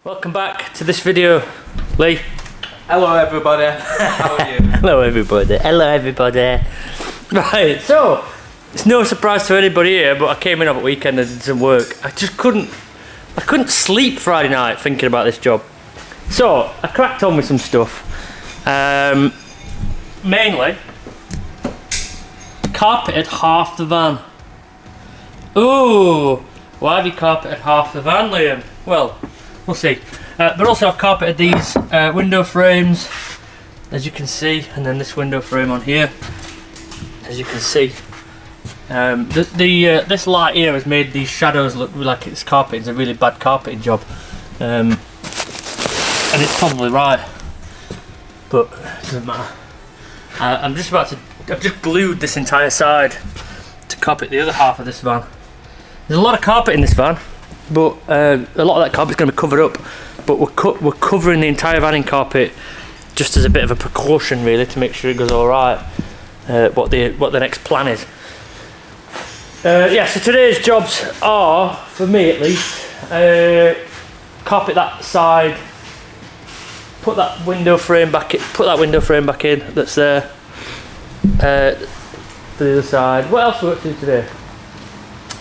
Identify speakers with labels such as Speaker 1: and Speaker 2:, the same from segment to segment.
Speaker 1: Welcome back to this video, Lee.
Speaker 2: Hello everybody, how are you?
Speaker 1: Hello everybody. Right, so it's no surprise to anybody here, but I came in over the weekend and did some work. I couldn't sleep Friday night thinking about this job. So I cracked on with some stuff. Mainly carpeted half the van. Ooh, why have you carpeted half the van, Liam? Well, we'll see. But also I've carpeted these window frames, as you can see, and then this window frame on here, as you can see. This light here has made these shadows look like it's carpeting. It's a really bad carpeting job, and it's probably right, but it doesn't matter. I've just glued this entire side to carpet the other half of this van. There's a lot of carpet in this van, but a lot of that carpet's going to be covered up. But we're covering the entire van in carpet just as a bit of a precaution, really, to make sure it goes all right. What the next plan is. Yeah. So today's jobs are, for me at least, carpet that side, put that window frame back in. That's there. The other side. What else we got to do today?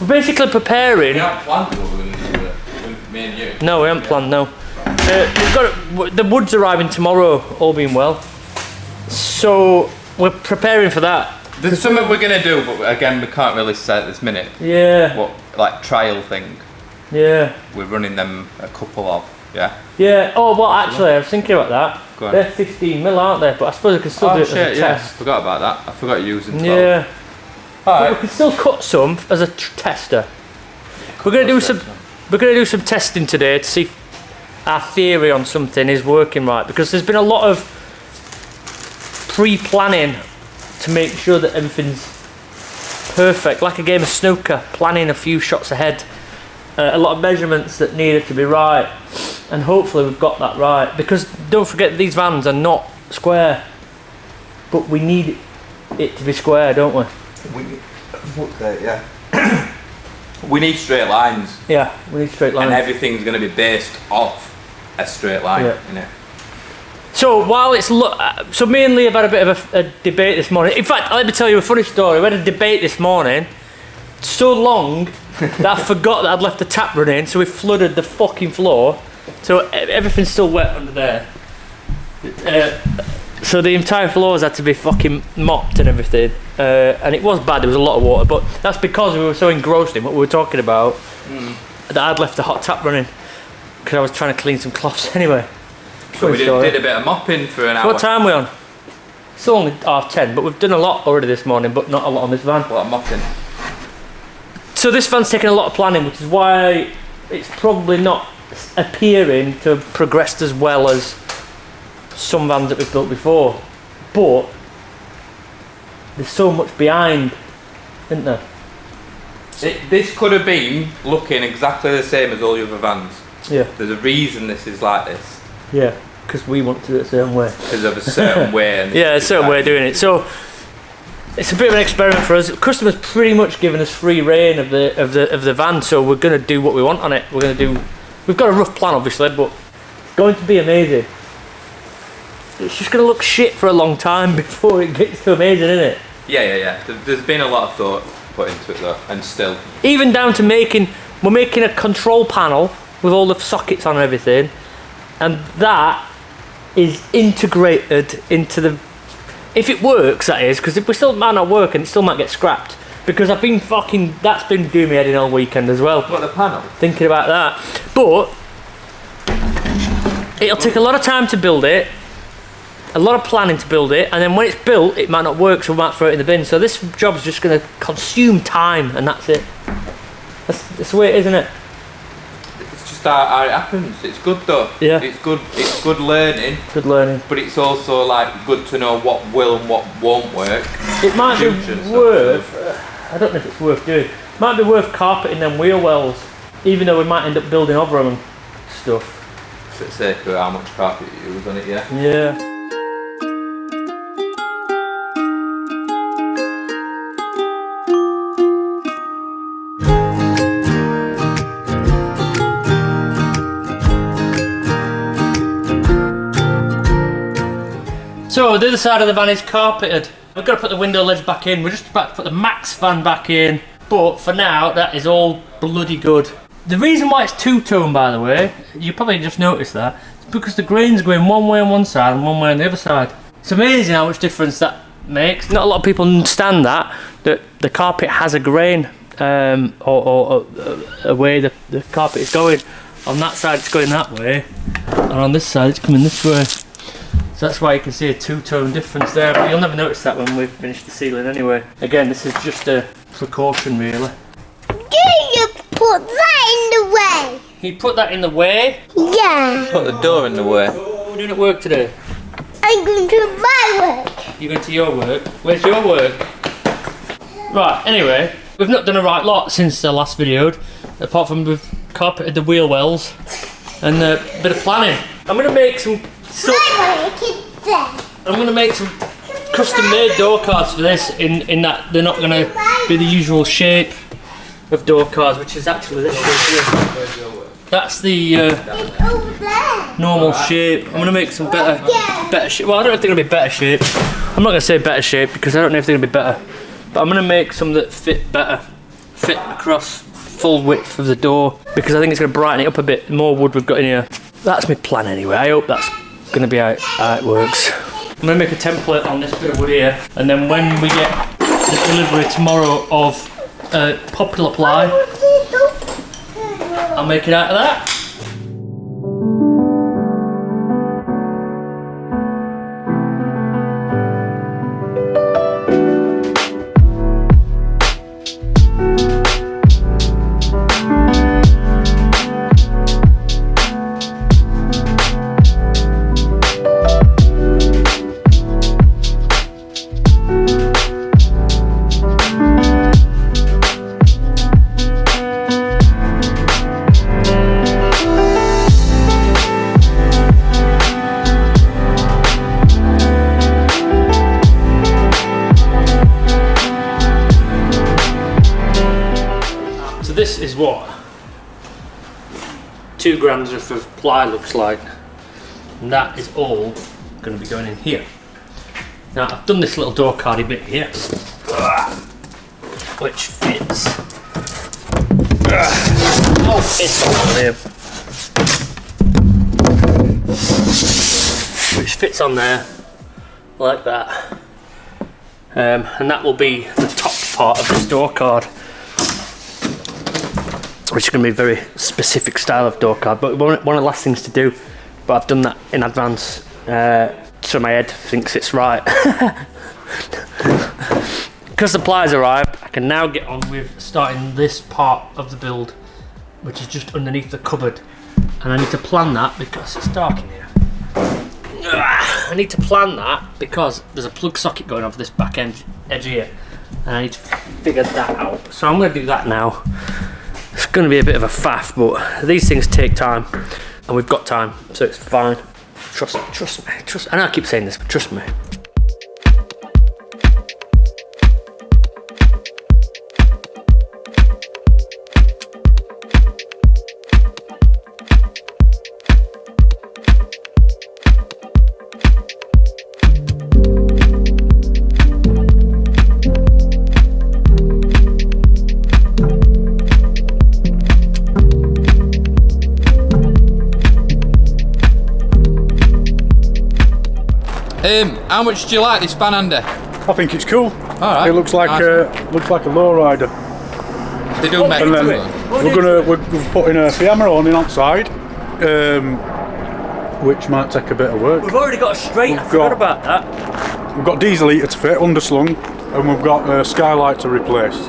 Speaker 1: We're basically preparing.
Speaker 2: We haven't planned what we're going to do with me and you.
Speaker 1: No, we haven't planned. No. The wood's arriving tomorrow, all being well. So we're preparing for that.
Speaker 2: There's something we're going to do, but again, we can't really say at this minute.
Speaker 1: Yeah.
Speaker 2: What, like trial thing?
Speaker 1: Yeah.
Speaker 2: We're running them a couple of, yeah?
Speaker 1: Yeah. Oh, well, actually, I was thinking about that.
Speaker 2: Go on.
Speaker 1: They're 15mm, aren't they? But I suppose I can still do it as a test.
Speaker 2: I forgot about that. I forgot using 12.
Speaker 1: Yeah.
Speaker 2: Alright.
Speaker 1: We can still cut some as a tester. We're going to do some. We're going to do some testing today to see if our theory on something is working right, because there's been a lot of pre-planning to make sure that everything's perfect, like a game of snooker, planning a few shots ahead, a lot of measurements that needed to be right, and hopefully we've got that right, because don't forget these vans are not square, but we need it to be square, don't we?
Speaker 2: Yeah. We need straight lines.
Speaker 1: Yeah, we need straight lines.
Speaker 2: And everything's going to be based off a straight line, innit?
Speaker 1: So while it's so me and Lee have had a bit of a debate this morning. In fact, let me tell you a funny story. We had a debate this morning, so long that I forgot that I'd left the tap running, so we flooded the fucking floor. So everything's still wet under there. So the entire floors had to be fucking mopped and everything. And it was bad, there was a lot of water, but that's because we were so engrossed in what we were talking about that I'd left the hot tap running because I was trying to clean some cloths anyway.
Speaker 2: So we did a bit of mopping for an hour.
Speaker 1: What time are we on? It's only 10:30, but we've done a lot already this morning, but not a lot on this van.
Speaker 2: A lot of mopping.
Speaker 1: So this van's taken a lot of planning, which is why it's probably not appearing to have progressed as well as some vans that we've built before. But there's so much behind, isn't there?
Speaker 2: This could have been looking exactly the same as all the other vans.
Speaker 1: Yeah.
Speaker 2: There's a reason this is like this.
Speaker 1: Yeah, because we want to do it a certain way.
Speaker 2: Because of a certain way. And
Speaker 1: yeah, a certain way of doing it. So it's a bit of an experiment for us. Customers pretty much given us free reign of the van, so we're going to do what we want on it. We've got a rough plan, obviously, but it's going to be amazing. It's just going to look shit for a long time before it gets to amazing, isn't it?
Speaker 2: Yeah. There's been a lot of thought put into it though, and still.
Speaker 1: Even down to we're making a control panel with all the sockets on and everything, and that is integrated into the. If it works, that is, because if we still might not work and it still might get scrapped, because that's been doing me head in all weekend as well.
Speaker 2: What, the panel?
Speaker 1: Thinking about that, but it'll take a lot of time to build it. A lot of planning to build it, and then when it's built it might not work, so we might throw it in the bin. So this job's just going to consume time, and that's it. That's the way it is, isn't it?
Speaker 2: It's just how it happens. It's good though.
Speaker 1: Yeah.
Speaker 2: It's good learning.
Speaker 1: Good learning.
Speaker 2: But it's also like good to know what will and what won't work.
Speaker 1: It might be worth, I don't know if it's worth doing. It might be worth carpeting them wheel wells, even though we might end up building over them and stuff.
Speaker 2: For the sake of how much carpet you use on it, yeah?
Speaker 1: Yeah. So the other side of the van is carpeted. We've got to put the window ledge back in. We're just about to put the Max fan back in. But for now, that is all bloody good. The reason why it's two-tone, by the way, you probably just noticed that, it's because the grain's going one way on one side and one way on the other side. It's amazing how much difference that makes. Not a lot of people understand that the carpet has a grain, or a way the carpet is going. On that side it's going that way, and on this side it's coming this way. So that's why you can see a two-tone difference there, but you'll never notice that when we've finished the ceiling anyway. Again, this is just a precaution really.
Speaker 3: You put that in the way.
Speaker 1: You put that in the way?
Speaker 3: Yeah.
Speaker 2: Put the door in the way.
Speaker 1: What are we doing at work today?
Speaker 3: I'm going to my work.
Speaker 1: You're going to your work? Where's your work? Right, anyway, we've not done a right lot since the last video, apart from we've carpeted the wheel wells and a bit of planning. I'm going to make some custom-made door cards for this, in that they're not going to be the usual shape of door cards, which is actually this shape here. That's the normal shape. I'm going to make some better shape. Well, I don't know if they're going to be better shape. I'm not going to say better shape because I don't know if they're going to be better. But I'm going to make some that fit better. Fit across full width of the door, because I think it's going to brighten it up a bit. The more wood we've got in here. That's my plan anyway. I hope that's going to be how it works. I'm going to make a template on this bit of wood here, and then when we get the delivery tomorrow of popular ply, I'll make it out of that. This is what 2 grams worth of ply looks like, and that is all going to be going in here. Now I've done this little door cardy bit here, which fits. Oh, it's on there. Which fits on there like that, and that will be the top part of this door card, which is going to be a very specific style of door card, but one of the last things to do, but I've done that in advance, so my head thinks it's right. Because the pliers arrived, I can now get on with starting this part of the build, which is just underneath the cupboard, and I need to plan that because it's dark in here. I need to plan that because there's a plug socket going off this back edge here, and I need to figure that out, so I'm going to do that now. It's going to be a bit of a faff, but these things take time, and we've got time, so it's fine. Trust me. I know I keep saying this, but trust me.
Speaker 2: How much do you like this van, Andy?
Speaker 4: I think it's cool.
Speaker 2: Alright.
Speaker 4: It looks like a lowrider.
Speaker 2: They do make
Speaker 4: And then
Speaker 2: it.
Speaker 4: we're putting a Fiamma on inside, which might take a bit of work.
Speaker 1: We've already got a straight, I forgot about that.
Speaker 4: We've got diesel heater to fit, underslung, and we've got a skylight to replace.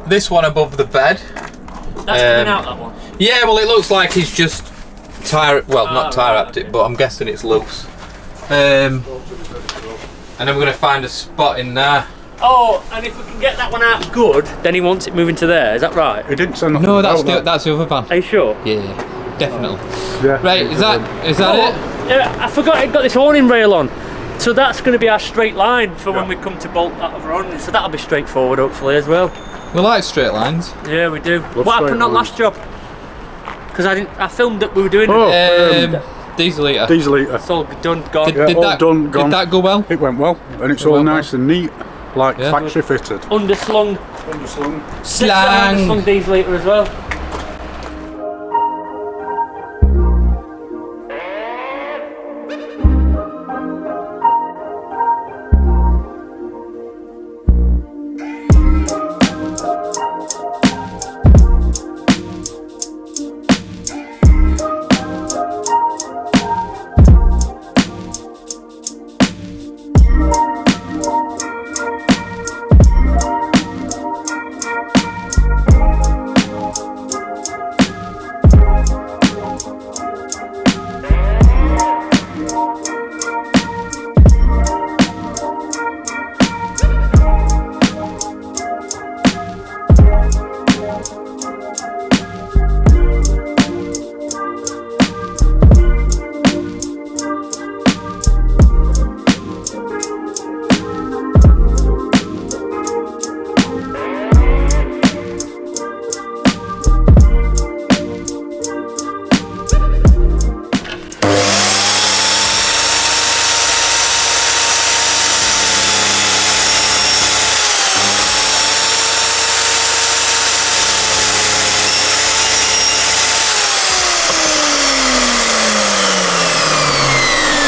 Speaker 2: This one above the bed.
Speaker 1: That's coming out, that one.
Speaker 2: Yeah, well, it looks like he's just not tie wrapped it, but I'm guessing it's loose. And then we're going to find a spot in there.
Speaker 1: Oh, and if we can get that one out good, then he wants it moving to there, is that right?
Speaker 4: It didn't send nothing.
Speaker 2: No, that's
Speaker 4: out,
Speaker 2: the other van.
Speaker 1: Are you sure?
Speaker 2: Yeah, definitely.
Speaker 4: Yeah.
Speaker 2: Right, is that it?
Speaker 1: I forgot it got this awning rail on. So that's going to be our straight line for when we come to bolt that other awning. So that'll be straightforward, hopefully, as well.
Speaker 2: We like straight lines.
Speaker 1: Yeah, we do. What happened on last job? Because I filmed that we were doing
Speaker 2: Diesel eater.
Speaker 4: Diesel eater.
Speaker 1: it's all done, gone.
Speaker 4: Yeah, all done, gone.
Speaker 2: Did that go well?
Speaker 4: It went well, and it's all
Speaker 2: went
Speaker 4: nice and neat, like factory fitted.
Speaker 1: Underslung.
Speaker 4: Underslung.
Speaker 2: Slang.
Speaker 1: Underslung diesel eater as well.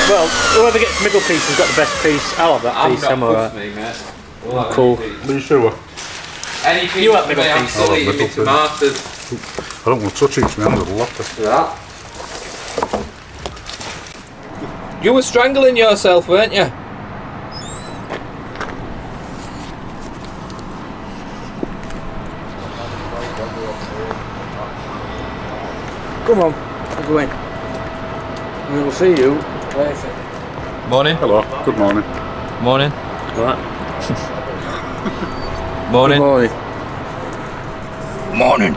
Speaker 1: Well, whoever gets middle piece has got the best piece. I'll have that piece. I'm alright. Cool.
Speaker 4: Are you sure?
Speaker 2: Any piece
Speaker 1: You have
Speaker 2: for
Speaker 1: middle
Speaker 2: me,
Speaker 1: piece.
Speaker 2: absolutely,
Speaker 4: Oh, middle
Speaker 2: with tomatoes.
Speaker 4: I don't want to touch it, it's my hands are locker.
Speaker 2: That. You were strangling yourself, weren't you?
Speaker 5: Come on, we'll go in. We will see you later.
Speaker 2: Morning.
Speaker 4: Hello, good morning.
Speaker 2: Morning.
Speaker 1: Right.
Speaker 2: Morning.
Speaker 5: Morning.
Speaker 2: Morning.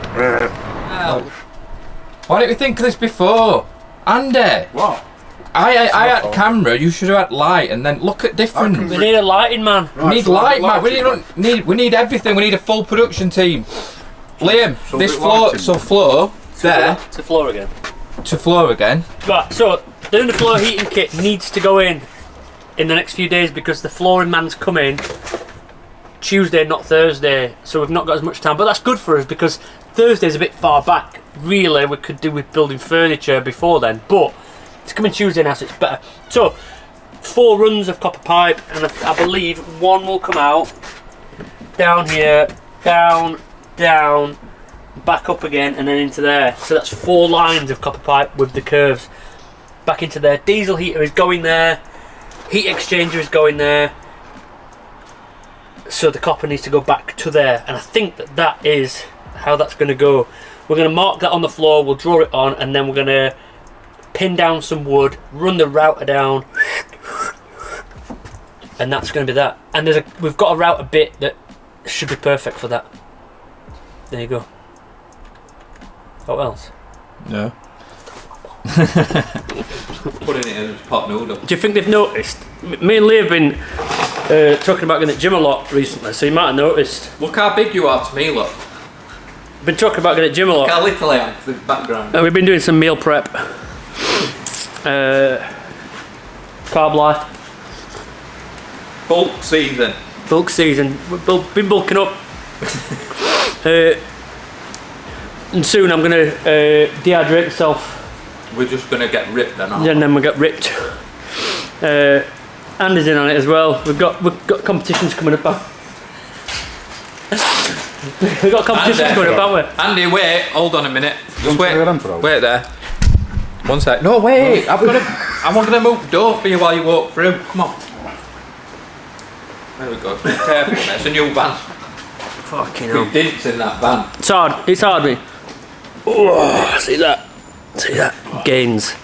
Speaker 2: Why didn't we think of this before? Andy.
Speaker 4: What?
Speaker 2: I had camera, you should have had light, and then look at different.
Speaker 1: We need a lighting man.
Speaker 2: We need light, man. We need everything. We need a full production team. Liam,
Speaker 4: So
Speaker 2: this
Speaker 4: bit
Speaker 2: floor,
Speaker 4: lighting.
Speaker 2: so floor there
Speaker 1: To floor again.
Speaker 2: to floor again.
Speaker 1: Right, so doing the floor heating kit needs to go in the next few days because the flooring man's coming Tuesday, not Thursday. So we've not got as much time, but that's good for us because Thursday's a bit far back. Really, we could do with building furniture before then, but it's coming Tuesday now, so it's better. So 4 runs of copper pipe, and I believe one will come out down here, down, down, back up again, and then into there. So that's 4 lines of copper pipe with the curves back into there. Diesel heater is going there, heat exchanger is going there, so the copper needs to go back to there, and I think that is how that's going to go. We're going to mark that on the floor, we'll draw it on, and then we're going to pin down some wood, run the router down, and that's going to be that. And we've got a router bit that should be perfect for that. There you go. What else?
Speaker 2: No. Putting it in a pot noodle.
Speaker 1: Do you think they've noticed? Me and Lee have been talking about getting the gym a lot recently, so you might have noticed.
Speaker 2: Look how big you are to me, look.
Speaker 1: Been talking about getting the gym a lot.
Speaker 2: Look how little I am to the background.
Speaker 1: We've been doing some meal prep. Carb life.
Speaker 2: Bulk season.
Speaker 1: Bulk season. We've been bulking up. And soon I'm going to dehydrate myself.
Speaker 2: We're just going to get ripped then, aren't we?
Speaker 1: And then we get ripped. Andy's in on it as well. We've got competitions coming up. We've got competitions coming up, haven't we?
Speaker 2: Andy, wait, hold on a minute. Just
Speaker 4: Want to
Speaker 2: wait.
Speaker 4: go in for that?
Speaker 2: Wait there. One sec. No, wait. I'm gonna move the door for you while you walk through. Come on. There we go. Be careful, mate. It's a new van.
Speaker 1: Fucking hell.
Speaker 2: Big dints in that van.
Speaker 1: It's hard. It's hard, me. Oh, see that? See that? Gains.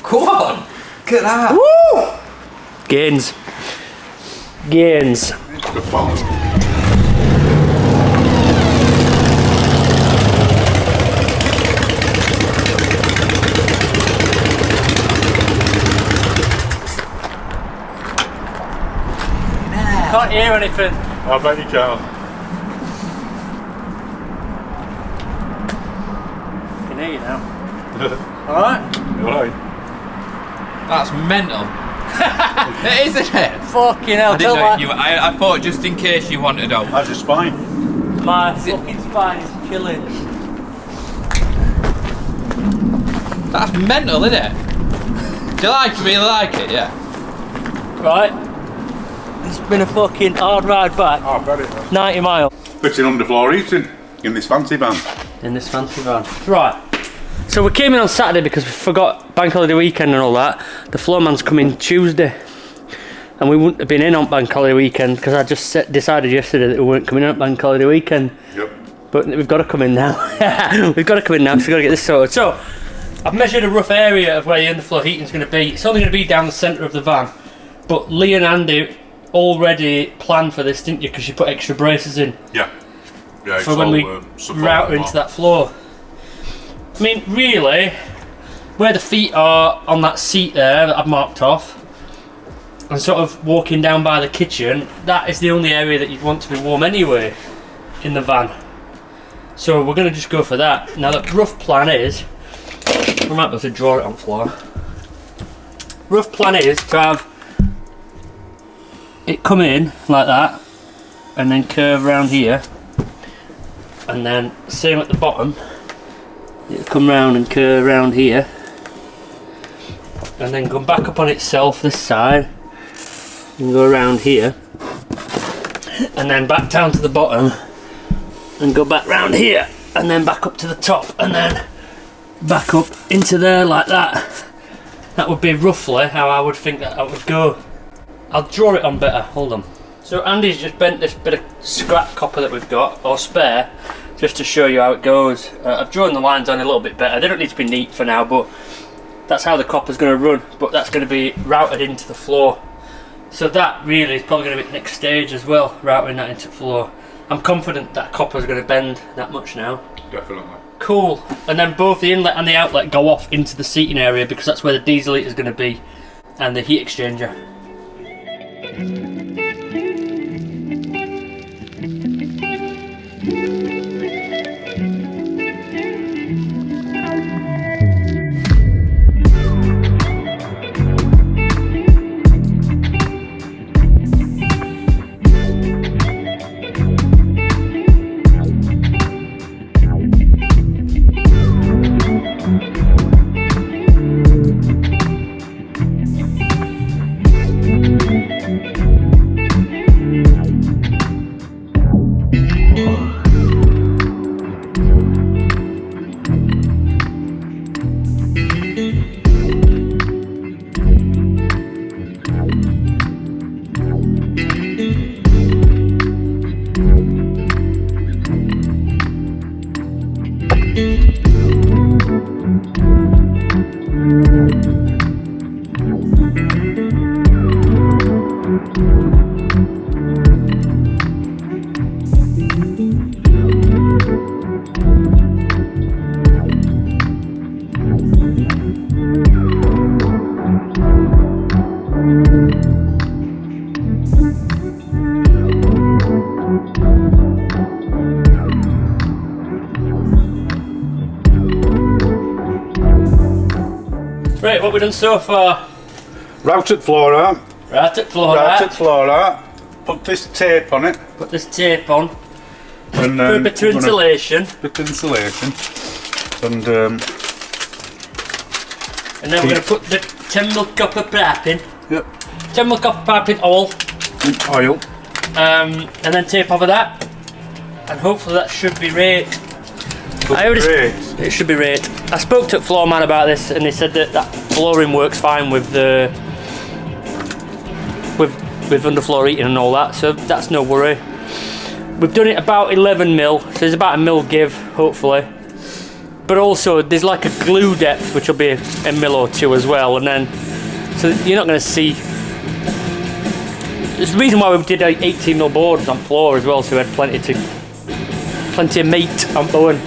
Speaker 2: Come on. Look at that.
Speaker 1: Woo! Gains. Gains.
Speaker 4: Good balance.
Speaker 1: Can't hear anything.
Speaker 4: I bet you can.
Speaker 1: Can hear you now. Alright?
Speaker 4: Alright.
Speaker 2: That's mental. It is, isn't it?
Speaker 1: Fucking hell,
Speaker 2: I didn't know you. I thought just in case you wanted out.
Speaker 4: How's your spine?
Speaker 1: My fucking spine is killing.
Speaker 2: That's mental, isn't it? Do you really like it? Yeah.
Speaker 1: Right? It's been a fucking hard ride back.
Speaker 4: Oh, I bet it is.
Speaker 1: 90 miles.
Speaker 4: Fitting underfloor heating in this fancy van.
Speaker 1: In this fancy van. Right. So we came in on Saturday because we forgot bank holiday weekend and all that. The floorman's coming Tuesday. And we wouldn't have been in on bank holiday weekend because I just decided yesterday that we weren't coming in on bank holiday weekend.
Speaker 4: Yep.
Speaker 1: But we've got to come in now. We've got to come in now, so we've got to get this sorted. So, I've measured a rough area of where the underfloor heating is going to be. It's only going to be down the centre of the van. But Lee and Andy already planned for this, didn't you? Because you put extra braces in.
Speaker 4: Yeah. Yeah,
Speaker 1: For when we route into that floor. I mean, really, where the feet are on that seat there that I've marked off, and sort of walking down by the kitchen, that is the only area that you'd want to be warm anyway in the van. So we're going to just go for that. Now the rough plan is, we might be able to draw it on floor. Rough plan is to have it come in like that, and then curve around here, and then same at the bottom, it'll come round and curve around here, and then go back up on itself this side, and go around here, and then back down to the bottom, and go back round here, and then back up to the top, and then back up into there like that. That would be roughly how I would think that would go. I'll draw it on better, hold on. So Andy's just bent this bit of scrap copper that we've got, or spare, just to show you how it goes. I've drawn the lines on a little bit better. They don't need to be neat for now, but that's how the copper's going to run, but that's going to be routed into the floor. So that really is probably going to be the next stage as well, routing that into the floor. I'm confident that copper's going to bend that much now.
Speaker 4: Definitely.
Speaker 1: Cool. And then both the inlet and the outlet go off into the seating area because that's where the diesel heater is going to be, and the heat exchanger. Right, what we've done so far?
Speaker 4: Routed floor out.
Speaker 1: Routed floor
Speaker 4: Routed
Speaker 1: out.
Speaker 4: floor out. Put this tape on it.
Speaker 1: Put this tape on.
Speaker 4: And
Speaker 1: Put a bit of insulation.
Speaker 4: Bit of insulation. And
Speaker 1: then we're going to put the 10mm copper piping.
Speaker 4: Yep.
Speaker 1: 10mm copper piping all.
Speaker 4: Oil.
Speaker 1: And then tape over that. And hopefully that should be right. It should be right. I spoke to a floor man about this, and he said that that flooring works fine with the with underfloor heating and all that, so that's no worry. We've done it about 11mm, so there's about a mil give, hopefully. But also there's like a glue depth, which will be a mil or two as well, and then so you're not going to see. There's the reason why we did 18mm boards on floor as well, so we had plenty of meat on bone.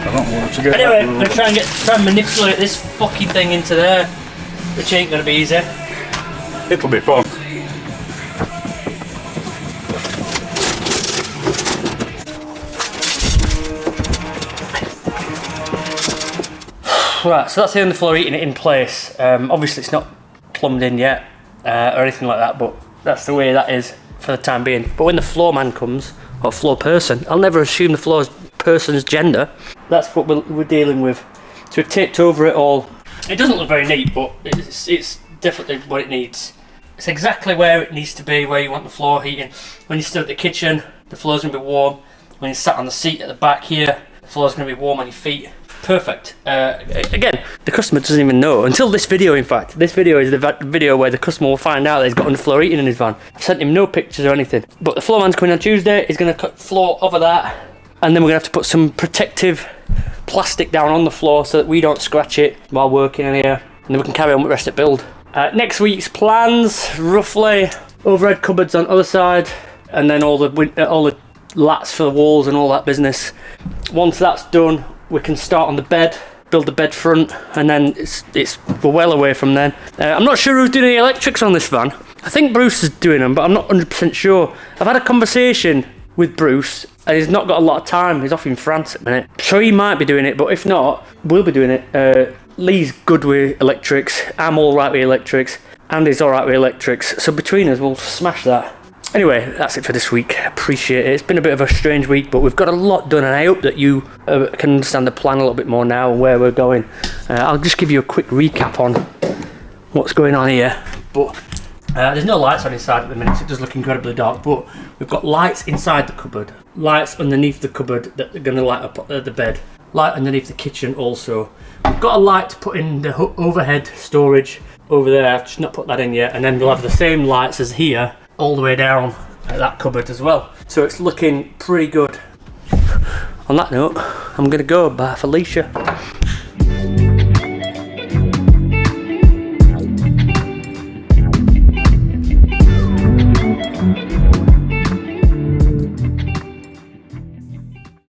Speaker 4: I don't want to get
Speaker 1: Anyway, I'm going to try and manipulate this fucking thing into there, which ain't going to be easy.
Speaker 4: It'll be fun.
Speaker 1: Right, so that's the underfloor heating in place. Obviously it's not plumbed in yet or anything like that, but that's the way that is for the time being. But when the floor man comes, or floor person, I'll never assume the floor person's gender. That's what we're dealing with. So we've taped over it all. It doesn't look very neat, but it's definitely what it needs. It's exactly where it needs to be, where you want the floor heating. When you stood at the kitchen, the floor's going to be warm. When you sat on the seat at the back here, the floor's going to be warm on your feet. Perfect. Again, the customer doesn't even know until this video. In fact, this video is the video where the customer will find out that he's got underfloor heating in his van. I've sent him no pictures or anything. But the floor man's coming on Tuesday. He's going to cut floor over that, and then we're going to have to put some protective plastic down on the floor so that we don't scratch it while working in here, and then we can carry on with the rest of the build. Next week's plans, roughly: overhead cupboards on the other side, and then all the lats for the walls and all that business. Once that's done, we can start on the bed, build the bed front, and then we're well away from then. I'm not sure who's doing the electrics on this van. I think Bruce is doing them, but I'm not 100% sure. I've had a conversation with Bruce, and he's not got a lot of time. He's off in France at the minute, so he might be doing it, but if not, we'll be doing it. Lee's good with electrics, I'm all right with electrics, Andy's all right with electrics, so between us we'll smash that. Anyway, that's it for this week. Appreciate it. It's been a bit of a strange week, but we've got a lot done, and I hope that you can understand the plan a little bit more now and where we're going. I'll just give you a quick recap on what's going on here. But there's no lights on inside at the minute, so it does look incredibly dark, but we've got lights inside the cupboard, lights underneath the cupboard that are going to light up the bed, light underneath the kitchen also. We've got a light to put in the overhead storage over there. I've just not put that in yet, and then we'll have the same lights as here all the way down at that cupboard as well. So it's looking pretty good. On that note, I'm going to go. Bye, Felicia.